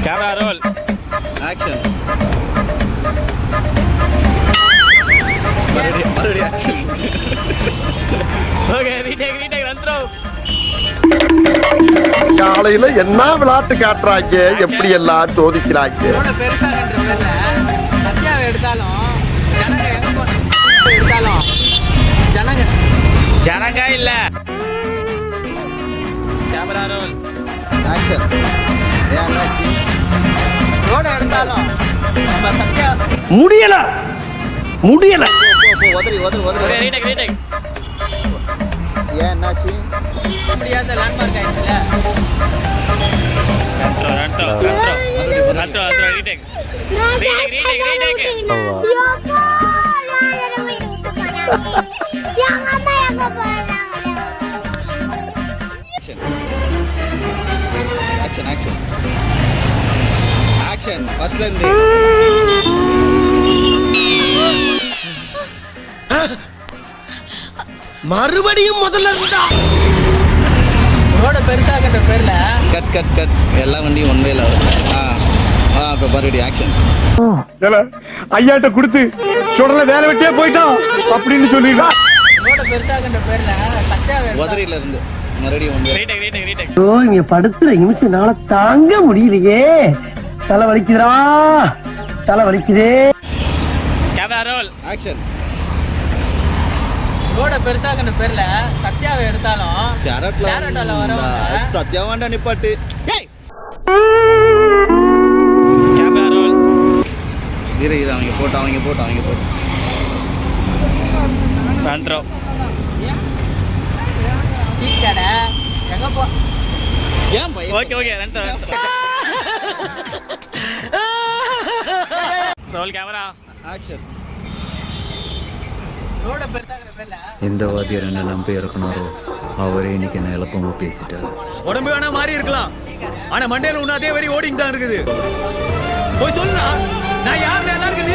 Camera roll. Action. Already action. Okay, retake, run through. காலையில என்ன விளையாட்டு காட்டுறாங்க, எப்படி எல்லாம் சோதிக்கிறாங்க. ஜனங்க இல்ல. Camera roll. Action. என்னாச்சு? ரோட எடுத்தாலும் நம்ம சத்யா முடியல உதறி Okay, retake. ஏன் என்னாச்சு? முடியாத லேண்ட்மார்க் ஆயிடுச்சுல. Run through. Retake. Action. ஃபர்ஸ்ட்ல இருந்து. மறுபடியும் முதல்ல இருந்தா ரோட பெருசாகின்ற பேர்ல கட் எல்லா வண்டியும் ஒன் வேல வரும். இப்போ மறுபடியும் ஆக்ஷன். ஐயாட்ட கொடுத்து சுடல வேலை வெட்டியே போயிட்டான் அப்படின்னு சொல்லிடுறா. ரோட பெருசாகின்ற பேர்ல சத்யா உதறியில இருந்து மறுபடியும் ஒன் வேல. Retake. ஓ இங்க படுத்துற நிமிஷம்னால தாங்க முடியலையே. தலை வலிக்குதுடா, தலை வலிக்குதே. Camera roll. ஆக்ஷன். ரோட பெருசாகின்ற பேர்ல சத்யாவை எடுத்தாலும் ஷேரட்ல வரவங்க சத்யாவாண்டா நிப்பாட்டு. ஏய் Camera roll. இரு அவங்க போட்டு. Run through. டீக்கடை எங்க போ ஏன் பையன்? Okay, run through. Roll camera. Action. ரோட பெருசாகின்ற பேர்ல எந்த வாத்தியார் என்ன நம்பி இறக்குனாரோ அவரே இன்னைக்கு என்ன இழப்பமா பேசிட்டாரு. உடம்பு வேணா மாறி இருக்கலாம், ஆனா மண்டையில உன்ன அதே வரி ஓடிங் தான் இருக்குது. போய் சொல்லுனா நான் யாருன்னு எல்லாருக்கும்